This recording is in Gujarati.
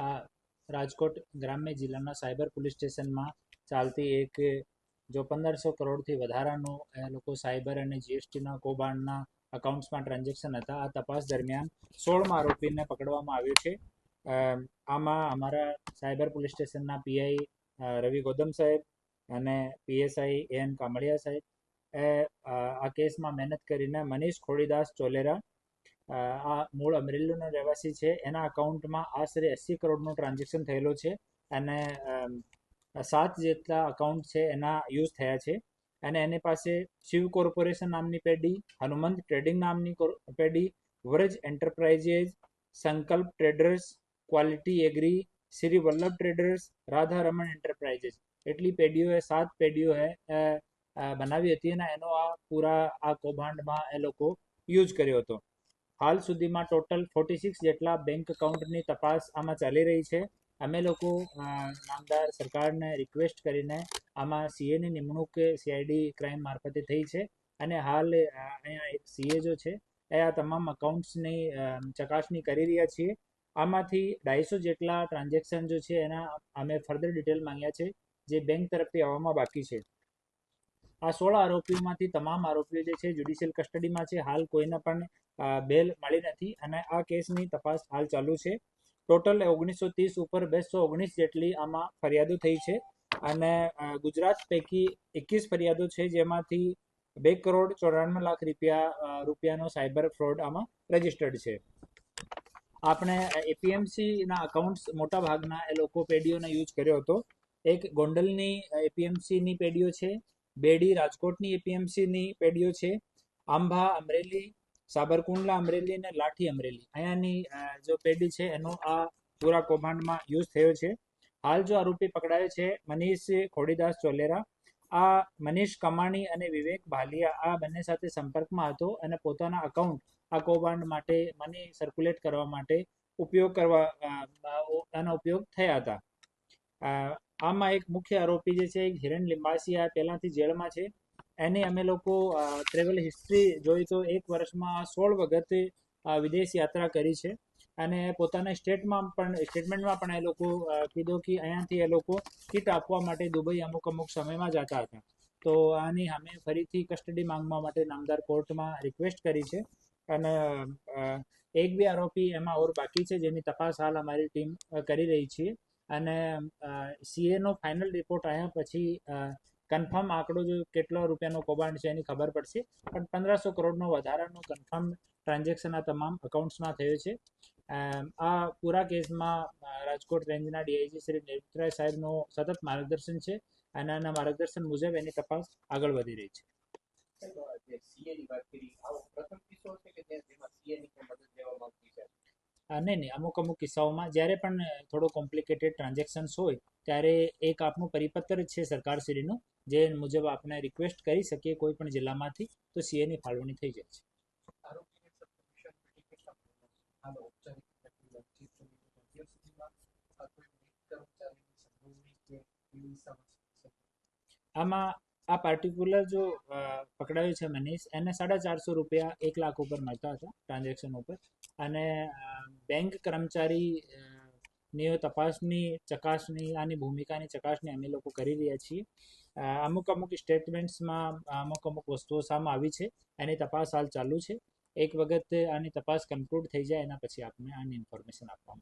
આ રાજકોટ ગ્રામ્ય જિલ્લાના સાયબર પોલીસ સ્ટેશનમાં ચાલતી એક જો 1500 કરોડથી વધારાનું લોકો સાયબર અને જીએસટીના કૌભાંડના અકાઉન્ટ્સમાં ટ્રાન્ઝેક્શન હતા. આ તપાસ દરમિયાન 16મા આરોપીને પકડવામાં આવ્યો છે. આમાં અમારા સાયબર પોલીસ સ્ટેશનના પીઆઈ રવિ ગૌતમ સાહેબ અને પીએસઆઈ એન કામળિયા સાહેબ આ કેસમાં મહેનત કરીને મનીષ ખોડીદાસ ચોલેરા આ મૂળ અમરેલીનો રહેવાસી છે. એના અકાઉન્ટમાં આશરે 80 કરોડનું ટ્રાન્ઝેક્શન થયેલો છે અને 7 જેટલા અકાઉન્ટ છે એના યુઝ થયા છે. અને એની પાસે શિવ કોર્પોરેશન નામની પેઢી, હનુમંત ટ્રેડિંગ નામની પેઢી, Vraj enterprises, Sankalp traders, quality agri, Shri Vallabh traders, Radha Raman enterprises એટલી પેઢીઓએ 7 પેઢીઓએ બનાવી હતી અને એનો આ કૌભાંડમાં એ લોકો યુઝ કર્યો હતો. હાલ સુધીમાં ટોટલ 46 જેટલા બેંક એકાઉન્ટની તપાસ આમાં ચાલી રહી છે. અમે લોકો નામદાર સરકારને રિક્વેસ્ટ કરીને આમાં સીએની નિમણૂક સીઆઈડી ક્રાઇમ મારફતે થઈ છે અને હાલ અહીંયા એક સીએ જો છે એ આ તમામ અકાઉન્ટ્સની ચકાસણી કરી રહ્યા છીએ. આમાંથી 250 જેટલા ટ્રાન્ઝેક્શન જો છે એના અમે ફર્ધર ડિટેલ માંગ્યા છે જે બેંક તરફથી આવવામાં બાકી છે. આ 16 આરોપીઓમાંથી તમામ આરોપીઓ જે છે જ્યુડિશિયલ કસ્ટડીમાં છે. હાલ કોઈને પણ બેલ મળી નથી અને આ કેસની તપાસ હાલ ચાલુ છે. ટોટલ 1930 ઉપર 219 જેટલી આમાં ફરિયાદો થઈ છે અને ગુજરાત પૈકી 21 ફરિયાદો છે જેમાંથી 2,94,00,000 રૂપિયાનો સાયબર ફ્રોડ આમાં રજીસ્ટર્ડ છે. આપણે એપીએમસીના અકાઉન્ટ્સ મોટા ભાગના એ લોકો પેઢીઓને યુઝ કર્યો હતો. એક ગોંડલની એપીએમસીની પેઢીઓ છે, બેડી રાજકોટની એપીએમસીની પેઢીઓ છે, આંબા અમરેલી, સાબરકુંડલા અમરેલી અને લાઠી અમરેલી અહીંયાની જો પેઢી છે એનો આ પૂરા કૌભાંડમાં યુઝ થયો છે. હાલ જો આરોપી પકડાયો છે મનીષ ખોડીદાસ ચોલેરા. આ મનીષ કમાણી અને વિવેક ભાલિયા આ બંને સાથે સંપર્કમાં હતો અને પોતાના અકાઉન્ટ આ કૌભાંડ માટે મની સર્ક્યુલેટ કરવા માટે એનો ઉપયોગ થયા હતા. આમાં એક મુખ્ય આરોપી જે છે હિરણ લિંબાસિયા પહેલાંથી જેલમાં છે. એની અમે લોકો ટ્રેવલ હિસ્ટ્રી જોઈ તો 1 વર્ષમાં 16 વખત વિદેશ યાત્રા કરી છે અને પોતાના સ્ટેટમેન્ટમાં પણ એ લોકો કીધું કે અહીંયાથી એ લોકો કીટ આપવા માટે દુબઈ અમુક સમયમાં જતા હતા. તો આની અમે ફરીથી કસ્ટડી માંગવા માટે નામદાર કોર્ટમાં રિક્વેસ્ટ કરી છે અને 1-2 આરોપી એમાં ઓર બાકી છે જેની તપાસ હાલ અમારી ટીમ કરી રહી છે અને સીએનો ફાઇનલ રિપોર્ટ આવ્યા પછી કન્ફર્મ આંકડો જો કેટલો રૂપિયાનો કૌભાંડ છે એની ખબર પડશે. પણ 1500 કરોડનો વધારાનો કન્ફર્મ ટ્રાન્ઝેક્શન આ તમામ અકાઉન્ટ્સમાં થયો છે. આ પૂરા કેસમાં રાજકોટ રેન્જના ડીઆઈજી શ્રી નેત્રાય સાહેબનો સતત માર્ગદર્શન છે અને એના માર્ગદર્શન મુજબ એની તપાસ આગળ વધી રહી છે. નહીં, અમુક કિસ્સાઓમાં જ્યારે પણ થોડો કોમ્પ્લિકેટેડ ટ્રાન્ઝેક્શન્સ હોય ત્યારે એક આપનું પરિપત્ર છે સરકારશ્રીનું જે મુજબ આપણે રિક્વેસ્ટ કરી શકીએ કોઈ પણ જિલ્લામાંથી તો સીએની ફાળવણી થઈ જાય છે. આમાં આ પાર્ટિક્યુલર જો પકડાયો છે મનીષ એને 450 રૂપિયા 1 લાખ ઉપર મળતા હતા ટ્રાન્ઝેક્શન ઉપર અને બેંક કર્મચારીની તપાસની ચકાસણી આની ભૂમિકાની ચકાસણી અમે લોકો કરી રહ્યા છીએ. અમુક સ્ટેટમેન્ટ્સમાં અમુક વસ્તુઓ સામે આવી છે એની તપાસ હાલ ચાલુ છે. એક વખત આની તપાસ કન્ક્લુડ થઈ જાય એના પછી આપણે આની ઇન્ફોર્મેશન આપવામાં